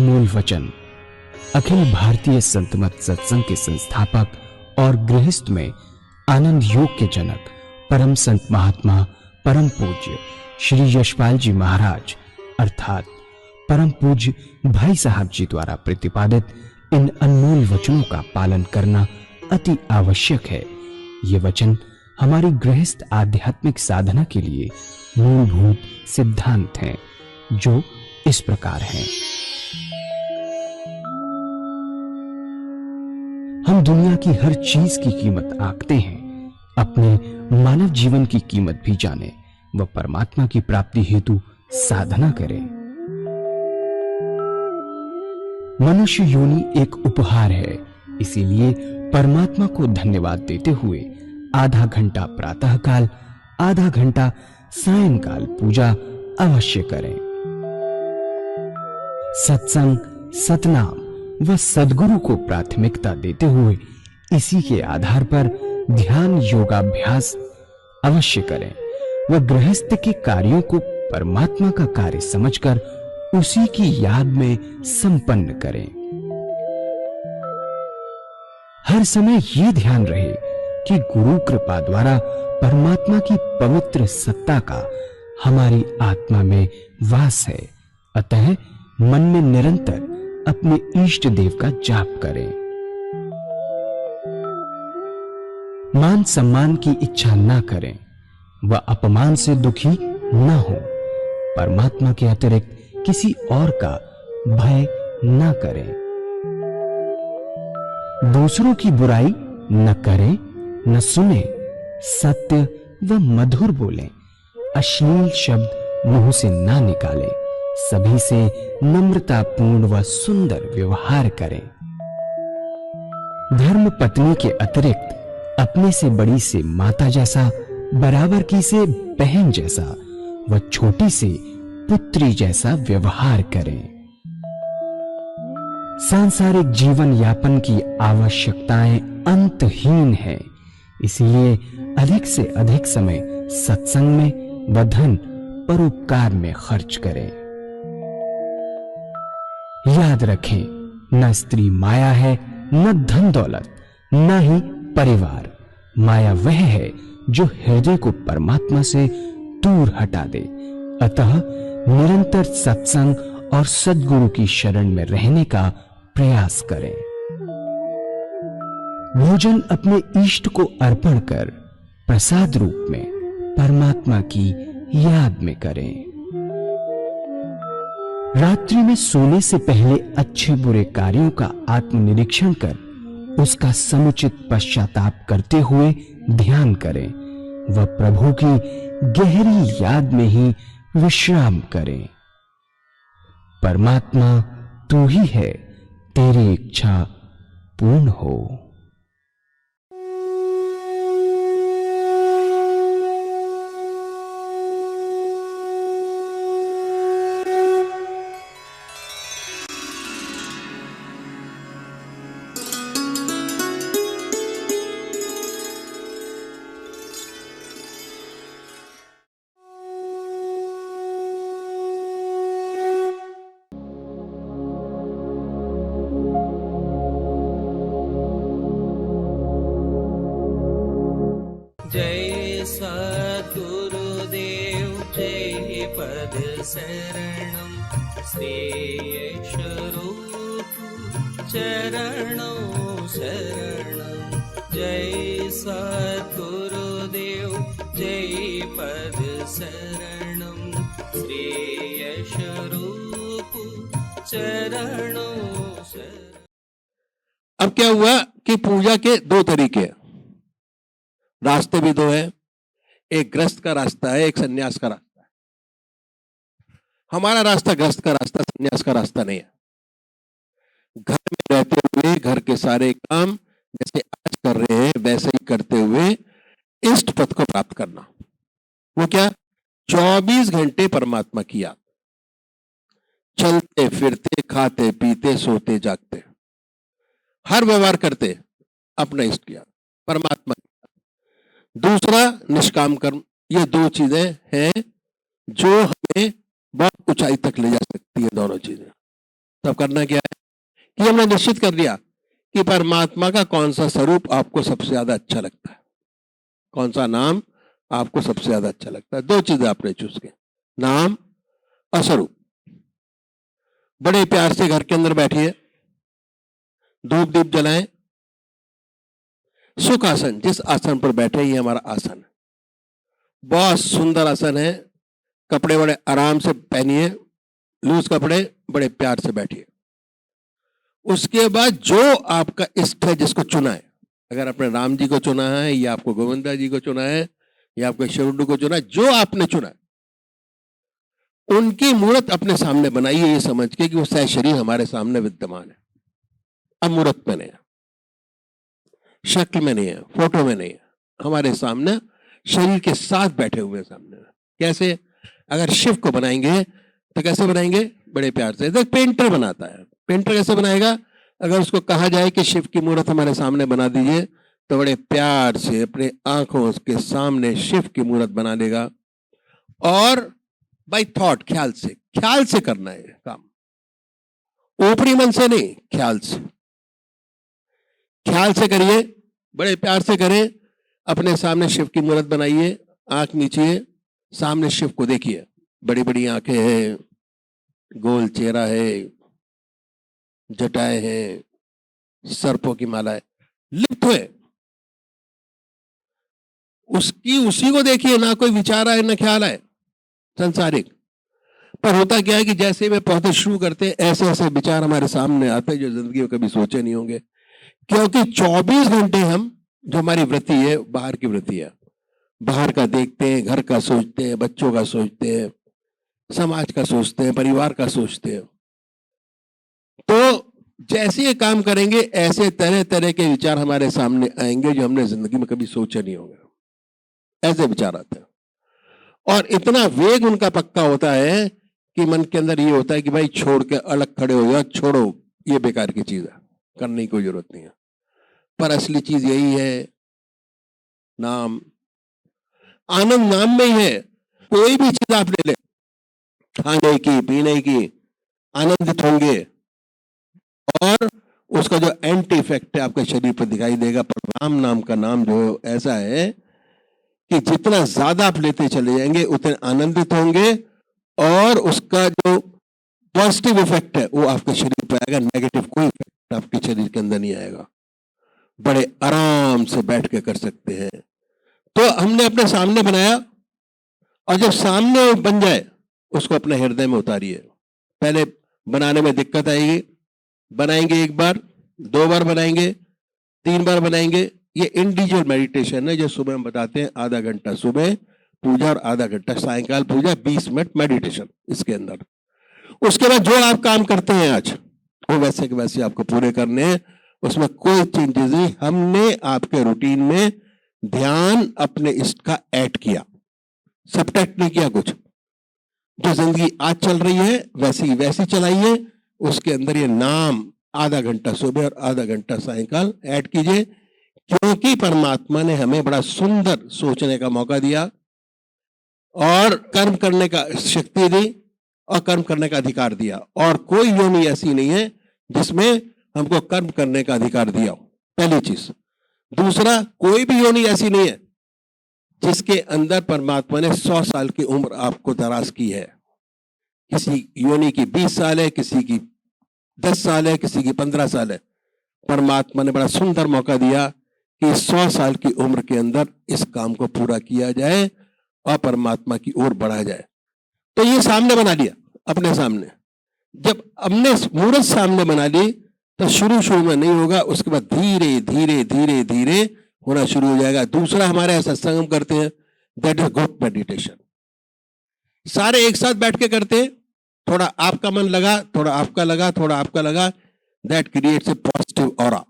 अनमोल वचन अखिल भारतीय संत मत सत्संग के संस्थापक और गृहस्थ में आनंद योग के जनक परम संत महात्मा परम पूज्य श्री यशपाल जी महाराज अर्थात परम पूज्य भाई साहब जी द्वारा प्रतिपादित इन अनमोल वचनों का पालन करना अति आवश्यक है। ये वचन हमारी गृहस्थ आध्यात्मिक साधना के लिए मूलभूत सिद्धांत हैं, जो इस प्रकार हैं। हम दुनिया की हर चीज की कीमत आंकते हैं, अपने मानव जीवन की कीमत भी जाने व परमात्मा की प्राप्ति हेतु साधना करें। मनुष्य योनि एक उपहार है, इसीलिए परमात्मा को धन्यवाद देते हुए आधा घंटा प्रातःकाल, आधा घंटा सायंकाल पूजा अवश्य करें। सत्संग, सतनाम व सद्गुरु को प्राथमिकता देते हुए इसी के आधार पर ध्यान योगाभ्यास अवश्य करें व गृहस्थ के कार्यों को परमात्मा का कार्य समझकर उसी की याद में संपन्न करें। हर समय ये ध्यान रहे कि गुरु कृपा द्वारा परमात्मा की पवित्र सत्ता का हमारी आत्मा में वास है, अतः मन में निरंतर अपने इष्ट देव का जाप करें। मान सम्मान की इच्छा ना करें व अपमान से दुखी ना हो। परमात्मा के अतिरिक्त किसी और का भय ना करें। दूसरों की बुराई न करें, न सुने, सत्य व मधुर बोलें, अश्लील शब्द मुंह से ना निकालें, सभी से नम्रतापूर्ण व सुंदर व्यवहार करें। धर्म पत्नी के अतिरिक्त अपने से बड़ी से माता जैसा, बराबर की से बहन जैसा व छोटी से पुत्री जैसा व्यवहार करें। सांसारिक जीवन यापन की आवश्यकताएं अंतहीन है, इसलिए अधिक से अधिक समय सत्संग में व धन परोपकार में खर्च करें। याद रखें, न स्त्री माया है, न धन दौलत, न ही परिवार। माया वह है जो हृदय को परमात्मा से दूर हटा दे। अतः निरंतर सत्संग और सद्गुरु की शरण में रहने का प्रयास करें। भोजन अपने इष्ट को अर्पण कर प्रसाद रूप में परमात्मा की याद में करें। रात्रि में सोने से पहले अच्छे बुरे कार्यों का आत्मनिरीक्षण कर उसका समुचित पश्चाताप करते हुए ध्यान करें व प्रभु की गहरी याद में ही विश्राम करें। परमात्मा तू ही है, तेरी इच्छा पूर्ण हो। जय सद्गुरुदेव जय पद शरणं श्रेयस्वरूप चरणों शरणं। जय सद्गुरुदेव जय पद शरणं श्रेयस्वरूप चरणों शरणं। अब क्या हुआ कि पूजा के दो तरीके हैं, रास्ते भी दो है। एक गृहस्थ का रास्ता है, एक सन्यास का रास्ता है। हमारा रास्ता गृहस्थ का रास्ता, सन्यास का रास्ता नहीं है। घर में रहते हुए घर के सारे काम जैसे आज कर रहे हैं वैसे ही करते हुए इष्ट पद को प्राप्त करना। वो क्या? 24 घंटे परमात्मा की याद, चलते फिरते खाते पीते सोते जागते हर व्यवहार करते अपना इष्ट किया, परमात्मा। दूसरा निष्काम कर्म। ये दो चीजें हैं जो हमें बहुत ऊंचाई तक ले जा सकती है। दोनों चीजें तब करना क्या है कि हमने निश्चित कर दिया कि परमात्मा का कौन सा स्वरूप आपको सबसे ज्यादा अच्छा लगता है, कौन सा नाम आपको सबसे ज्यादा अच्छा लगता है। दो चीजें आपने चूज की, नाम और स्वरूप। बड़े प्यार से घर के अंदर बैठिए, धूप दीप जलाएं, सुख आसन, जिस आसन पर बैठे ये हमारा आसन है, बहुत सुंदर आसन है। कपड़े बड़े आराम से पहनिए, लूज कपड़े, बड़े प्यार से बैठिए। उसके बाद जो आपका इष्ट है, जिसको चुना है, अगर आपने राम जी को चुना है या आपको गोविंदा जी को चुना है या आपको शिवडू को चुना है, जो आपने चुना है उनकी मूर्त अपने सामने बनाइए, ये समझ के कि वो सह शरीर हमारे सामने विद्यमान है। अब मूर्त में नहीं है, शक्ल में नहीं है, फोटो में नहीं है, हमारे सामने शरीर के साथ बैठे हुए सामने। कैसे? अगर शिव को बनाएंगे तो कैसे बनाएंगे? बड़े प्यार से। देख, पेंटर बनाता है, पेंटर कैसे बनाएगा? अगर उसको कहा जाए कि शिव की मूर्त हमारे सामने बना दीजिए तो बड़े प्यार से अपने आंखों के सामने शिव की मूर्त बना देगा। और बाय थॉट, ख्याल से करना है काम, ऊपरी मन से नहीं, ख्याल से करिए, बड़े प्यार से करें। अपने सामने शिव की मूर्त बनाइए, आंख नीचिए, सामने शिव को देखिए, बड़ी बड़ी आंखें हैं, गोल चेहरा है, जटाएं हैं, सर्पों की माला है, लिप्त हुए उसी को देखिए, ना कोई विचार आए ना ख्याल आए संसारिक। पर होता क्या है कि जैसे वे पौधे शुरू करते हैं, ऐसे ऐसे विचार हमारे सामने आते हैं जो जिंदगी में कभी सोचे नहीं होंगे। क्योंकि 24 घंटे हम, जो हमारी वृत्ति है, बाहर की वृत्ति है, बाहर का देखते हैं, घर का सोचते हैं, बच्चों का सोचते हैं, समाज का सोचते हैं, परिवार का सोचते हैं। तो जैसे ये काम करेंगे, ऐसे तरह तरह के विचार हमारे सामने आएंगे जो हमने जिंदगी में कभी सोचे नहीं होंगे, ऐसे विचार आते हैं। और इतना वेग उनका पक्का होता है कि मन के अंदर ये होता है कि भाई छोड़ के अलग खड़े हो जाओ, छोड़ो, ये बेकार की चीज है, करने की कोई जरूरत नहीं है। पर असली चीज यही है, नाम। आनंद नाम में ही है। कोई भी चीज आप ले ले, खाने की, पीने की, आनंदित होंगे और उसका जो एंटी इफेक्ट है आपके शरीर पर दिखाई देगा। पर राम नाम का नाम जो ऐसा है कि जितना ज्यादा आप लेते चले जाएंगे उतने आनंदित होंगे और उसका जो पॉजिटिव इफेक्ट है वो आपके शरीर पर आएगा, नेगेटिव कोई इफेक्ट आपके शरीर के अंदर नहीं आएगा। बड़े आराम से बैठ के कर सकते हैं। तो हमने अपने सामने बनाया, और जब सामने बन जाए उसको अपने हृदय में उतारिए। पहले बनाने में दिक्कत आएगी, बनाएंगे एक बार, 2 बार बनाएंगे, 3 बार बनाएंगे। ये इंडिविजुअल मेडिटेशन है जो सुबह हम बताते हैं, आधा घंटा सुबह पूजा और आधा घंटा सायंकाल पूजा, 20 मिनट मेडिटेशन इसके अंदर। उसके बाद जो आप काम करते हैं आज, वो वैसे के वैसे आपको पूरे करने हैं, उसमें कोई चेंजेस नहीं। हमने आपके रूटीन में ध्यान अपने इष्ट का ऐड किया, सबट्रैक्ट नहीं किया कुछ। जो जिंदगी आज चल रही है वैसी वैसी चलाइए, उसके अंदर ये नाम आधा घंटा सुबह और आधा घंटा सायंकाल ऐड कीजिए। क्योंकि परमात्मा ने हमें बड़ा सुंदर सोचने का मौका दिया और कर्म करने का शक्ति दी और कर्म करने का अधिकार दिया, और कोई योनि ऐसी नहीं है जिसमें हमको कर्म करने का अधिकार दिया हो, पहली चीज। दूसरा, कोई भी योनि ऐसी नहीं है जिसके अंदर परमात्मा ने 100 साल की उम्र आपको दराज की है। किसी योनि की 20 साल है, किसी की 10 साल है, किसी की 15 साल है। परमात्मा ने बड़ा सुंदर मौका दिया कि 100 साल की उम्र के अंदर इस काम को पूरा किया जाए और परमात्मा की ओर बढ़ा जाए। तो ये सामने बना लिया अपने सामने। जब हमने मूर्त सामने बना ली तो शुरू में नहीं होगा, उसके बाद धीरे धीरे धीरे धीरे होना शुरू हो जाएगा। दूसरा, हमारे यहाँ सत्संग हम करते हैं, दैट इज ग्रुप मेडिटेशन। सारे एक साथ बैठ के करते हैं, थोड़ा आपका मन लगा, थोड़ा आपका लगा, थोड़ा आपका लगा, that creates a positive aura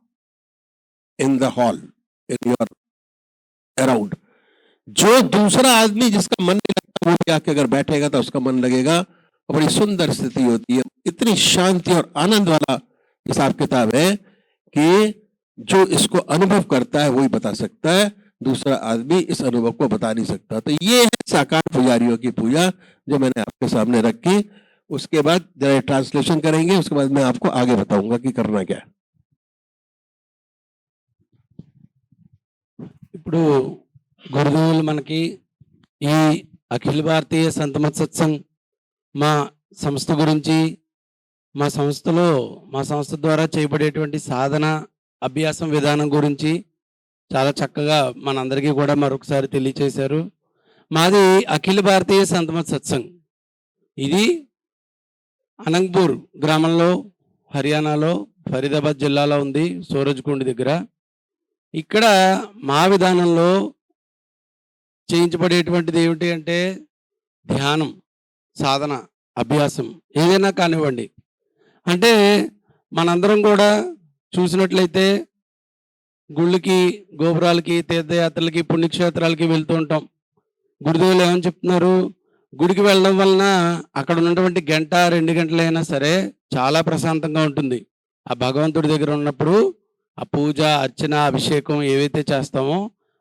in the hall, in your around. जो दूसरा आदमी जिसका मन नहीं लगता वो भी आके अगर बैठेगा तो उसका मन लगेगा और बड़ी सुंदर स्थिति होती है। इतनी शांति और आनंद वाला हिसाब किताब है कि जो इसको अनुभव करता है वही बता सकता है, दूसरा आदमी इस अनुभव को बता नहीं सकता। तो ये है साकार पुजारियों की पूजा जो मैंने आपके सामने रखी। उसके बाद जरा ट्रांसलेशन करेंगे, उसके बाद मैं आपको आगे बताऊंगा कि करना क्या है। ఇప్పుడు గురుదేవులు మనకి ఈ అఖిల భారతీయ సంతమత్ సత్సంగ్ మా సంస్థ గురించి, మా సంస్థలో మా సంస్థ ద్వారా చేయబడేటువంటి సాధన అభ్యాసం విధానం గురించి చాలా చక్కగా మనందరికీ కూడా మరొకసారి తెలియచేశారు. మాది అఖిల భారతీయ సంతమత్ సత్సంగ్. ఇది అనంతపూర్ గ్రామంలో, హర్యానాలో, ఫరీదాబాద్ జిల్లాలో ఉంది, సూరజ్కుండ్ దగ్గర. ఇక్కడ మా విధానంలో చేయించబడేటువంటిది ఏమిటి అంటే ధ్యానం, సాధన, అభ్యాసం ఏదైనా కానివ్వండి. అంటే మనందరం కూడా చూసినట్లయితే గుళ్ళకి, గోపురాలకి, తీర్థయాత్రలకి, పుణ్యక్షేత్రాలకి వెళ్తూ ఉంటాం. గురుదేవులు ఏమని చెప్తున్నారు? గుడికి వెళ్ళడం వలన అక్కడ ఉన్నటువంటి గంట 2 గంటలైనా సరే చాలా ప్రశాంతంగా ఉంటుంది. ఆ భగవంతుడి దగ్గర ఉన్నప్పుడు ఆ పూజ, అర్చన, అభిషేకం ఏవైతే చేస్తామో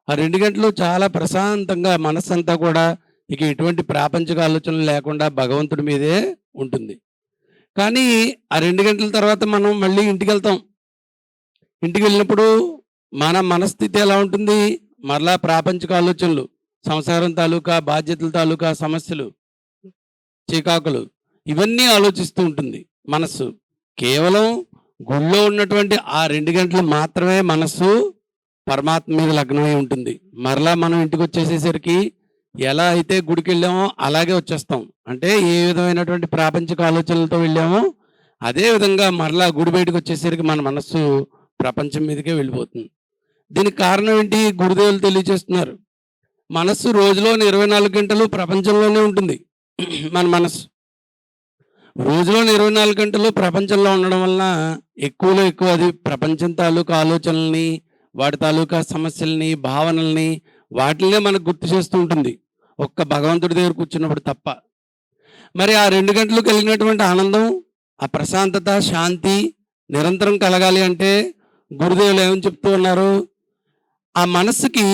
ఆ 2 గంటలు చాలా ప్రశాంతంగా మనస్సంతా కూడా ఇక ఎటువంటి ప్రాపంచిక ఆలోచనలు లేకుండా భగవంతుడి మీదే ఉంటుంది. కానీ ఆ 2 గంటల తర్వాత మనం మళ్ళీ ఇంటికి వెళ్తాం. ఇంటికి వెళ్ళినప్పుడు మన మనస్థితి ఎలా ఉంటుంది? మరలా ప్రాపంచిక ఆలోచనలు, సంసారం తాలూకా, బాధ్యతల తాలూకా సమస్యలు, చికాకులు ఇవన్నీ ఆలోచిస్తూ ఉంటుంది మనస్సు. కేవలం గుళ్ళో ఉన్నటువంటి ఆ 2 గంటలు మాత్రమే మనస్సు పరమాత్మ మీద లగ్నమై ఉంటుంది. మరలా మనం ఇంటికి వచ్చేసేసరికి ఎలా అయితే గుడికి వెళ్ళామో అలాగే వచ్చేస్తాం. అంటే ఏ విధమైనటువంటి ప్రాపంచిక ఆలోచనలతో వెళ్ళామో అదే విధంగా మరలా గుడి బయటకు వచ్చేసరికి మన మనస్సు ప్రపంచం మీదకే వెళ్ళిపోతుంది. దీనికి కారణం ఏంటి? గురుదేవులు తెలియజేస్తున్నారు. మనస్సు రోజులోని 24 గంటలు ప్రపంచంలోనే ఉంటుంది. మన మనస్సు రోజులోని 24 గంటలు ప్రపంచంలో ఉండడం వలన ఎక్కువలో ఎక్కువ అది ప్రపంచం తాలూకా ఆలోచనల్ని, వాటి తాలూకా సమస్యల్ని, భావనల్ని, వాటినే మనకు గుర్తు చేస్తూ ఉంటుంది ఒక్క భగవంతుడి దగ్గర కూర్చున్నప్పుడు తప్ప. మరి ఆ 2 గంటలు కలిగినటువంటి ఆనందం, ఆ ప్రశాంతత, శాంతి నిరంతరం కలగాలి అంటే గురుదేవులు ఏమని చెప్తూ ఉన్నారు? ఆ మనస్సుకి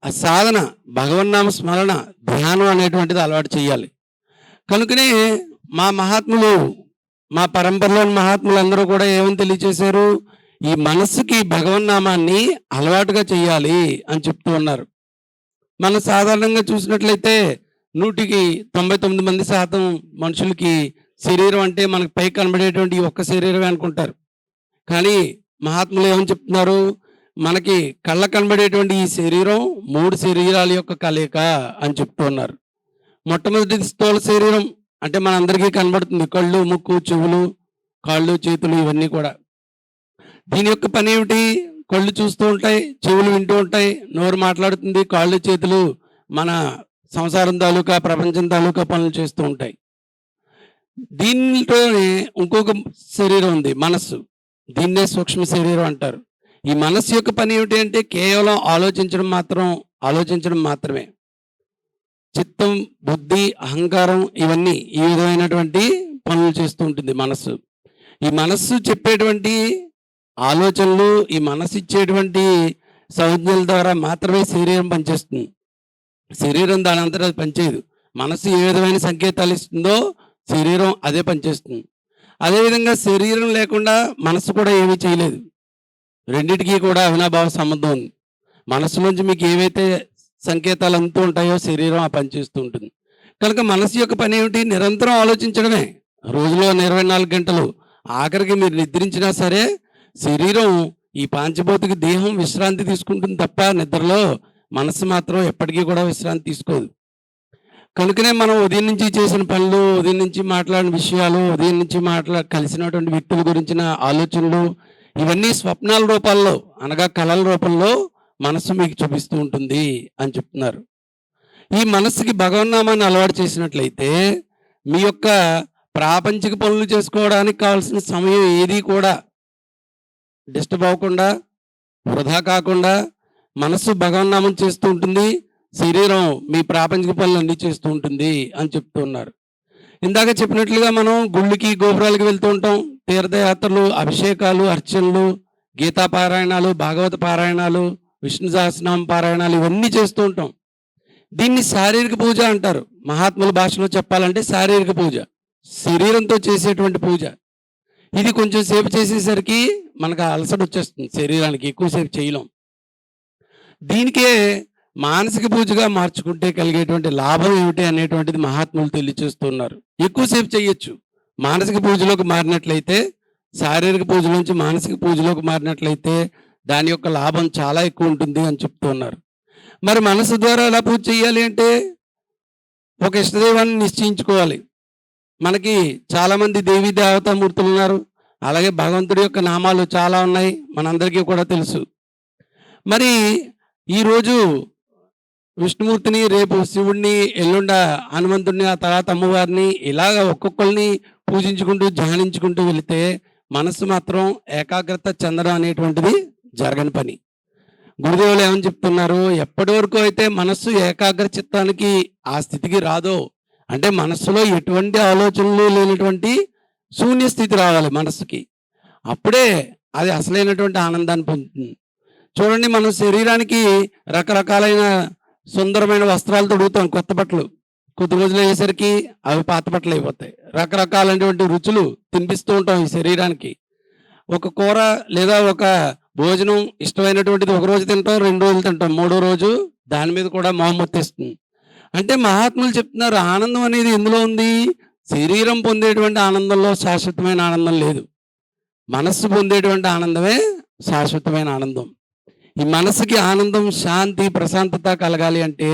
ఆ సాధన, భగవన్నామ స్మరణ, ధ్యానం అనేటువంటిది అలవాటు చేయాలి. కనుకనే మా మహాత్ములు, మా పరంపరలోని మహాత్ములు అందరూ కూడా ఏమని తెలియచేశారు? ఈ మనస్సుకి భగవన్నామాన్ని అలవాటుగా చేయాలి అని చెప్తూ ఉన్నారు. మనం సాధారణంగా చూసినట్లయితే 100కి 99% మనుషులకి శరీరం అంటే మనకు పై కనబడేటువంటి ఈ ఒక్క శరీరమే అనుకుంటారు. కానీ మహాత్ములు ఏమని చెప్తున్నారు? మనకి కళ్ళ కనబడేటువంటి ఈ శరీరం 3 శరీరాల యొక్క కలయిక అని చెప్తూ ఉన్నారు. మొట్టమొదటి స్థూల శరీరం అంటే మనందరికీ కనబడుతుంది. కళ్ళు, ముక్కు, చెవులు, కాళ్ళు, చేతులు ఇవన్నీ కూడా. దీని యొక్క పని ఏమిటి? కళ్ళు చూస్తూ ఉంటాయి, చెవులు వింటూ ఉంటాయి, నోరు మాట్లాడుతుంది, కాళ్ళు, చేతులు మన సంసారం తాలూకా, ప్రపంచం తాలూకా పనులు చేస్తూ ఉంటాయి. దీనిలోనే ఇంకొక శరీరం ఉంది, మనస్సు. దీన్నే సూక్ష్మ శరీరం అంటారు. ఈ మనస్సు యొక్క పని ఏమిటి అంటే కేవలం ఆలోచించడం మాత్రమే. చిత్తం, బుద్ధి, అహంకారం ఇవన్నీ ఈ విధమైనటువంటి పనులు చేస్తూ ఉంటుంది మనస్సు. ఈ మనస్సు చెప్పేటువంటి ఆలోచనలు, ఈ మనస్సు ఇచ్చేటువంటి సంజ్ఞల ద్వారా మాత్రమే శరీరం పనిచేస్తుంది. శరీరం దాని అంతటా పనిచేయదు. మనస్సు ఏ విధమైన సంకేతాలు ఇస్తుందో శరీరం అదే పనిచేస్తుంది. అదేవిధంగా శరీరం లేకుండా మనస్సు కూడా ఏమీ చేయలేదు. రెండిటికి కూడా అవినాభావ సంబంధం ఉంది. మనస్సు నుంచి మీకు ఏవైతే సంకేతాలు అంతూ ఉంటాయో శరీరం ఆ పనిచేస్తూ ఉంటుంది. కనుక మనస్సు యొక్క పని ఏమిటి? నిరంతరం ఆలోచించడమే. రోజులో 24 గంటలు. ఆఖరికి మీరు నిద్రించినా సరే శరీరం, ఈ పాంచభౌతిక దేహం విశ్రాంతి తీసుకుంటుంది తప్ప నిద్రలో మనస్సు మాత్రం ఎప్పటికీ కూడా విశ్రాంతి తీసుకోదు. కనుకనే మనం ఉదయం నుంచి చేసిన పనులు, ఉదయం నుంచి మాట్లాడిన విషయాలు, ఉదయం నుంచి కలిసినటువంటి వ్యక్తుల గురించిన ఆలోచనలు ఇవన్నీ స్వప్నాల రూపాల్లో అనగా కళల రూపంలో మనస్సు మీకు చూపిస్తూ ఉంటుంది అని చెప్తున్నారు. ఈ మనస్సుకి భగవన్నామాన్ని అలవాటు చేసినట్లయితే మీ యొక్క ప్రాపంచిక పనులు చేసుకోవడానికి కావాల్సిన సమయం ఏది కూడా డిస్టర్బ్ అవ్వకుండా, వృధా కాకుండా మనస్సు భగవన్నామం చేస్తూ ఉంటుంది, శరీరం మీ ప్రాపంచిక పనులు అన్నీ చేస్తూ ఉంటుంది అని చెప్తూ ఉన్నారు. ఇందాక చెప్పినట్లుగా మనం గుళ్ళకి, గోపురాలకి వెళ్తూ ఉంటాం. తీర్థయాత్రలు, అభిషేకాలు, అర్చనలు, గీతా పారాయణాలు, భాగవత పారాయణాలు, విష్ణు సహస్రనామ పారాయణాలు ఇవన్నీ చేస్తూ ఉంటాం. దీన్ని శారీరక పూజ అంటారు. మహాత్ముల భాషలో చెప్పాలంటే శారీరక పూజ. శరీరంతో చేసేటువంటి పూజ. ఇది కొంచెం సేపు చేసేసరికి మనకు అలసట వచ్చేస్తుంది, శరీరానికి ఎక్కువసేపు చేయలేం. దీనికే మానసిక పూజగా మార్చుకుంటే కలిగేటువంటి లాభం ఏమిటి అనేటువంటిది మహాత్ములు తెలియచేస్తున్నారు. ఎక్కువసేపు చేయొచ్చు. మానసిక పూజలోకి మారినట్లయితే, శారీరక పూజ నుంచి మానసిక పూజలోకి మారినట్లయితే దాని యొక్క లాభం చాలా ఎక్కువ ఉంటుంది అని చెప్తూ ఉన్నారు. మరి మనసు ద్వారా ఎలా పూజ చేయాలి అంటే, ఒక ఇష్టదైవాన్ని నిశ్చయించుకోవాలి. మనకి చాలామంది దేవీ దేవతామూర్తులు ఉన్నారు, అలాగే భగవంతుడి యొక్క నామాలు చాలా ఉన్నాయి, మనందరికీ కూడా తెలుసు. మరి ఈరోజు విష్ణుమూర్తిని, రేపు శివుడిని, ఎల్లుండ హనుమంతుడిని, ఆ తర్వాత అమ్మవారిని, ఇలాగ ఒక్కొక్కరిని పూజించుకుంటూ ధ్యానించుకుంటూ వెళితే మనస్సు మాత్రం ఏకాగ్రత చెందడం అనేటువంటిది జరగని పని. గురుదేవులు ఏమని చెప్తున్నారు, ఎప్పటి వరకు అయితే మనస్సు ఏకాగ్ర చిత్తానికి ఆ స్థితికి రాదో, అంటే మనస్సులో ఎటువంటి ఆలోచనలు లేనటువంటి శూన్య స్థితి రావాలి మనస్సుకి, అప్పుడే అది అసలైనటువంటి ఆనందాన్ని పొందుతుంది. చూడండి, మనం శరీరానికి రకరకాలైన సుందరమైన వస్త్రాలు తొడుగుతాం, కొత్త బట్టలు. కొద్ది రోజులు అయ్యేసరికి అవి పాత బట్టలు అయిపోతాయి. రకరకాలైనటువంటి రుచులు తినిపిస్తూ ఉంటాం ఈ శరీరానికి. ఒక కూర లేదా ఒక భోజనం ఇష్టమైనటువంటిది ఒక రోజు తింటాం, 2 రోజులు తింటాం, 3వ రోజు దాని మీద కూడా మొహమ్మొత్తేస్తుంది. అంటే మహాత్ములు చెప్తున్నారు, ఆనందం అనేది ఎందులో ఉంది? శరీరం పొందేటువంటి ఆనందంలో శాశ్వతమైన ఆనందం లేదు. మనస్సు పొందేటువంటి ఆనందమే శాశ్వతమైన ఆనందం. ఈ మనసుకి ఆనందం, శాంతి, ప్రశాంతత కలగాలి అంటే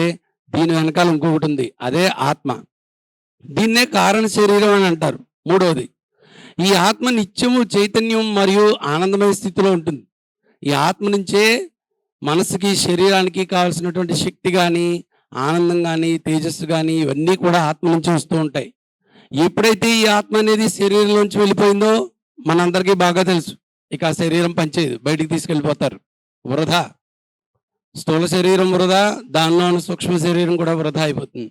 దీని వెనకాల ఇంకొకటి ఉంది, అదే ఆత్మ. దీన్నే కారణ శరీరం అని అంటారు. మూడవది, ఈ ఆత్మ నిత్యము చైతన్యం మరియు ఆనందమయ స్థితిలో ఉంటుంది. ఈ ఆత్మ నుంచే మనసుకి, శరీరానికి కావాల్సినటువంటి శక్తి కానీ, ఆనందం కానీ, తేజస్సు కానీ ఇవన్నీ కూడా ఆత్మ నుంచి వస్తూ ఉంటాయి. ఎప్పుడైతే ఈ ఆత్మ అనేది శరీరంలోంచి వెళ్ళిపోయిందో మనందరికీ బాగా తెలుసు, ఇక ఆ శరీరం పనిచేయదు, బయటికి తీసుకెళ్ళిపోతారు. వృధా, స్థూల శరీరం వృధా, దానిలో ఉన్న సూక్ష్మ శరీరం కూడా వృధా అయిపోతుంది.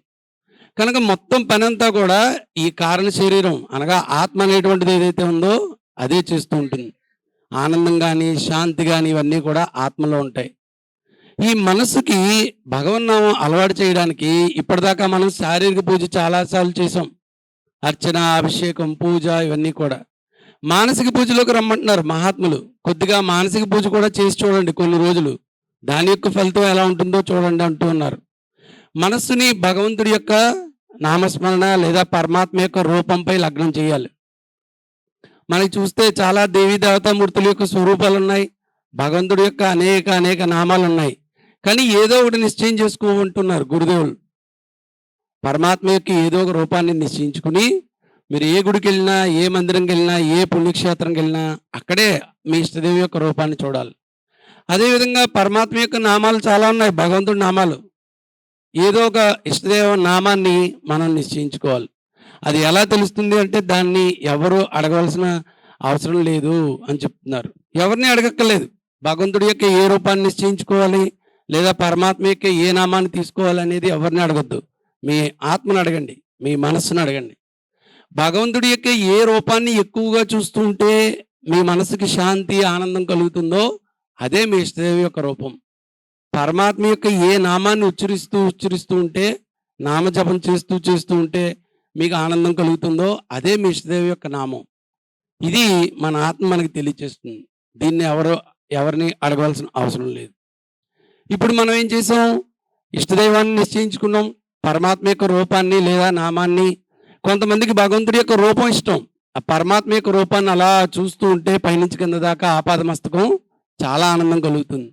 కనుక మొత్తం పని అంతా కూడా ఈ కారణ శరీరం అనగా ఆత్మ అనేటువంటిది ఏదైతే ఉందో అదే చేస్తూ ఉంటుంది. ఆనందం కానీ, శాంతి కానీ ఇవన్నీ కూడా ఆత్మలో ఉంటాయి. ఈ మనసుకి భగవన్నామం అలవాటు చేయడానికి ఇప్పటిదాకా మనం శారీరక పూజ చాలాసార్లు చేసాం, అర్చన, అభిషేకం, పూజ ఇవన్నీ కూడా. మానసిక పూజలోకి రమ్మంటున్నారు మహాత్ములు. కొద్దిగా మానసిక పూజ కూడా చేసి చూడండి కొన్ని రోజులు, దాని యొక్క ఫలితం ఎలా ఉంటుందో చూడండి అంటూ ఉన్నారు. మనస్సుని భగవంతుడి యొక్క నామస్మరణ లేదా పరమాత్మ యొక్క రూపంపై లగ్నం చేయాలి. మనకి చూస్తే చాలా దేవీ దేవతామూర్తుల యొక్క స్వరూపాలు ఉన్నాయి, భగవంతుడి యొక్క అనేక అనేక నామాలు ఉన్నాయి. కానీ ఏదో ఒకటి నిశ్చయం చేసుకోమంటున్నారు గురుదేవులు. పరమాత్మ యొక్క ఏదో ఒక రూపాన్ని నిశ్చయించుకుని మీరు ఏ గుడికి వెళ్ళినా, ఏ మందిరంకి వెళ్ళినా, ఏ పుణ్యక్షేత్రంకి వెళ్ళినా అక్కడే మీ ఇష్టదేవి యొక్క రూపాన్ని చూడాలి. అదేవిధంగా పరమాత్మ యొక్క నామాలు చాలా ఉన్నాయి, భగవంతుడి నామాలు. ఏదో ఒక ఇష్టదేవ నామాన్ని మనం నిశ్చయించుకోవాలి. అది ఎలా తెలుస్తుంది అంటే దాన్ని ఎవరు అడగవలసిన అవసరం లేదు అని చెప్తున్నారు. ఎవరిని అడగక్కర్లేదు. భగవంతుడి యొక్క ఏ రూపాన్ని నిశ్చయించుకోవాలి లేదా పరమాత్మ యొక్క ఏ నామాన్ని తీసుకోవాలి అనేది ఎవరిని అడగద్దు. మీ ఆత్మను అడగండి, మీ మనస్సును అడగండి. భగవంతుడి యొక్క ఏ రూపాన్ని ఎక్కువగా చూస్తూ ఉంటే మీ మనసుకి శాంతి, ఆనందం కలుగుతుందో అదే మీ ఇష్టదేవి యొక్క రూపం. పరమాత్మ యొక్క ఏ నామాన్ని ఉచ్చరిస్తూ ఉంటే, నామజపం చేస్తూ ఉంటే మీకు ఆనందం కలుగుతుందో అదే మీ ఇష్టదేవి యొక్క నామం. ఇది మన ఆత్మ మనకి తెలియచేస్తుంది. దీన్ని ఎవరిని అడగవలసిన అవసరం లేదు. ఇప్పుడు మనం ఏం చేసాం? ఇష్టదైవాన్ని నిశ్చయించుకున్నాం, పరమాత్మ యొక్క రూపాన్ని లేదా నామాన్ని. కొంతమందికి భగవంతుడి యొక్క రూపం ఇష్టం, ఆ పరమాత్మ యొక్క రూపాన్ని అలా చూస్తూ ఉంటే పైనుంచి కింద దాకా ఆపాదమస్తకం చాలా ఆనందం కలుగుతుంది.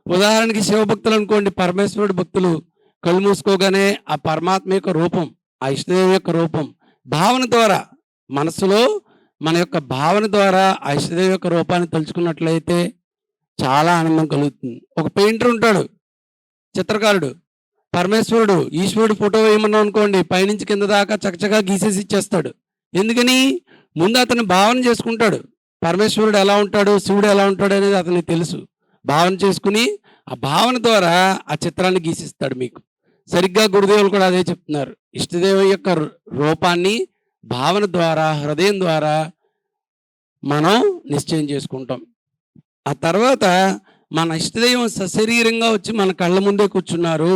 ఉదాహరణకి శివభక్తులు అనుకోండి, పరమేశ్వరుడు భక్తులు కళ్ళు మూసుకోగానే ఆ పరమాత్మ యొక్క రూపం, ఆ ఇష్టదేవి యొక్క రూపం భావన ద్వారా, మనసులో మన యొక్క భావన ద్వారా ఆ ఇష్టదేవి యొక్క రూపాన్ని తలుచుకున్నట్లయితే చాలా ఆనందం కలుగుతుంది. ఒక పెయింటర్ ఉంటాడు, చిత్రకారుడు, పరమేశ్వరుడు, ఈశ్వరుడు ఫోటో వేయమన్నాం అనుకోండి, పైనుంచి కింద దాకా చకచకా గీసేసి ఇచ్చేస్తాడు. ఎందుకని? ముందు అతను భావన చేసుకుంటాడు, పరమేశ్వరుడు ఎలా ఉంటాడు, శివుడు ఎలా ఉంటాడు అనేది అతనికి తెలుసు. భావన చేసుకుని ఆ భావన ద్వారా ఆ చిత్రాన్ని గీసిస్తాడు మీకు. సరిగ్గా గురుదేవులు కూడా అదే చెప్తున్నారు. ఇష్టదేవి యొక్క రూపాన్ని భావన ద్వారా, హృదయం ద్వారా మనం నిశ్చయం చేసుకుంటాం. ఆ తర్వాత మన ఇష్టదైవం సశరీరంగా వచ్చి మన కళ్ళ ముందే కూర్చున్నారు,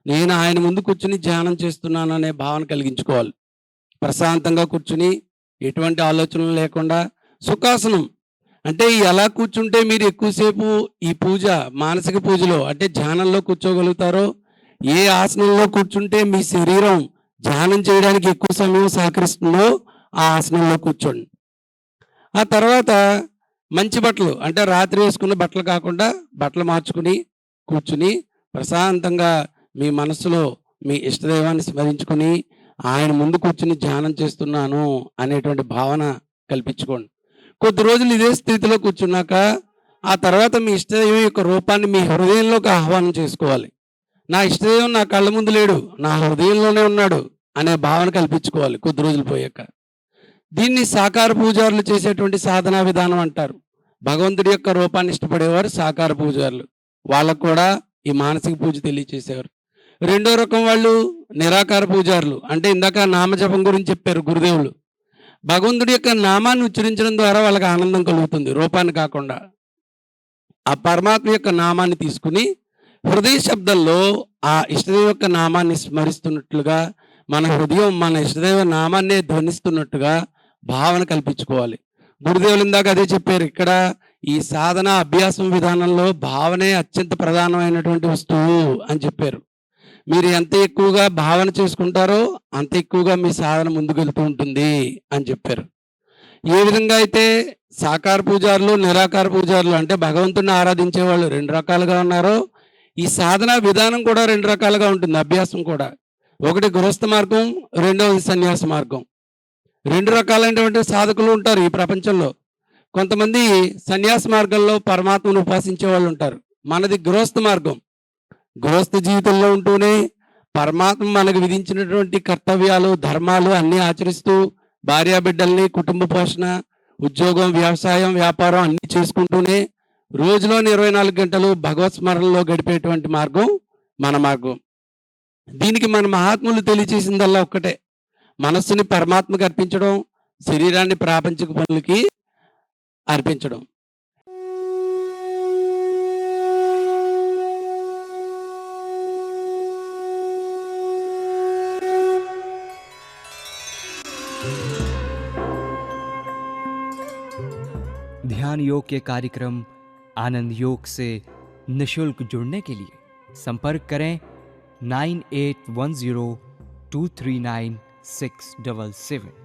నేను ఆయన ముందు కూర్చుని ధ్యానం చేస్తున్నాను అనే భావన కలిగించుకోవాలి. ప్రశాంతంగా కూర్చుని ఎటువంటి ఆలోచనలు లేకుండా సుఖాసనం అంటే ఎలా కూర్చుంటే మీరు ఎక్కువసేపు ఈ పూజ మానసిక పూజలో అంటే ధ్యానంలో కూర్చోగలుగుతారో, ఏ ఆసనంలో కూర్చుంటే మీ శరీరం ధ్యానం చేయడానికి ఎక్కువ సమయం సహకరిస్తుందో ఆ ఆసనంలో కూర్చోండి. ఆ తర్వాత మంచి బట్టలు అంటే రాత్రి వేసుకున్న బట్టలు కాకుండా బట్టలు మార్చుకుని కూర్చుని ప్రశాంతంగా మీ మనసులో మీ ఇష్టదైవాన్ని స్మరించుకొని ఆయన ముందు కూర్చుని ధ్యానం చేస్తున్నాను అనేటువంటి భావన కల్పించుకోండి. కొద్ది రోజులు ఇదే స్థితిలో కూర్చున్నాక ఆ తర్వాత మీ ఇష్టదైవం యొక్క రూపాన్ని మీ హృదయంలోకి ఆహ్వానం చేసుకోవాలి. నా ఇష్టదైవం నా కళ్ళ ముందు లేడు, నా హృదయంలోనే ఉన్నాడు అనే భావన కల్పించుకోవాలి కొద్ది రోజులు పోయాక. దీన్ని సాకార పూజారులు చేసేటువంటి సాధనా విధానం అంటారు. భగవంతుడి యొక్క రూపాన్ని ఇష్టపడేవారు సాకార పూజారులు, వాళ్ళకు కూడా ఈ మానసిక పూజ తెలియచేసేవారు. రెండో రకం వాళ్ళు నిరాకార పూజారులు, అంటే ఇందాక నామజపం గురించి చెప్పారు గురుదేవులు. భగవంతుడి యొక్క నామాన్ని ఉచ్చరించడం ద్వారా వాళ్ళకి ఆనందం కలుగుతుంది, రూపాన్ని కాకుండా. ఆ పరమాత్మ యొక్క నామాన్ని తీసుకుని హృదయ శబ్దంలో ఆ ఇష్టదేవ యొక్క నామాన్ని స్మరిస్తున్నట్లుగా మన హృదయం మన ఇష్టదేవ నామాన్నే ధ్వనిస్తున్నట్టుగా భావన కల్పించుకోవాలి. గురుదేవులు ఇందాక అదే చెప్పారు. ఇక్కడ ఈ సాధన అభ్యాసం విధానంలో భావనే అత్యంత ప్రధానమైనటువంటి వస్తువు అని చెప్పారు. మీరు ఎంత ఎక్కువగా భావన చేసుకుంటారో అంత ఎక్కువగా మీ సాధన ముందుకు వెళ్తూ ఉంటుంది అని చెప్పారు. ఏ విధంగా అయితే సాకార పూజారులు నిరాకార పూజారులు అంటే భగవంతుడిని ఆరాధించే వాళ్ళు రెండు రకాలుగా ఉన్నారో, ఈ సాధన విధానం కూడా రెండు రకాలుగా ఉంటుంది. అభ్యాసం కూడా ఒకటి గృహస్థ మార్గం, రెండవది సన్యాస మార్గం. రెండు రకాలైనటువంటి సాధకులు ఉంటారు ఈ ప్రపంచంలో. కొంతమంది సన్యాస మార్గంలో పరమాత్మను ఉపాసించే వాళ్ళు ఉంటారు. మనది గృహస్థ మార్గం. గృహస్థ జీవితంలో ఉంటూనే పరమాత్మ మనకు విధించినటువంటి కర్తవ్యాలు ధర్మాలు అన్నీ ఆచరిస్తూ భార్యాబిడ్డల్ని, కుటుంబ పోషణ, ఉద్యోగం, వ్యవసాయం, వ్యాపారం అన్నీ చేసుకుంటూనే రోజులోని 24 గంటలు భగవత్ స్మరణలో గడిపేటువంటి మార్గం మన మార్గం. దీనికి మన మహాత్ములు తెలియచేసిందల్లా ఒక్కటే, మనస్సుని పరమాత్మకు అర్పించడం, శరీరాన్ని ప్రాపంచిక పనులకి అర్పించడం. ध्यान योग के कार्यक्रम आनंद योग से निशुल्क जुड़ने के लिए संपर्क करें 9810239677।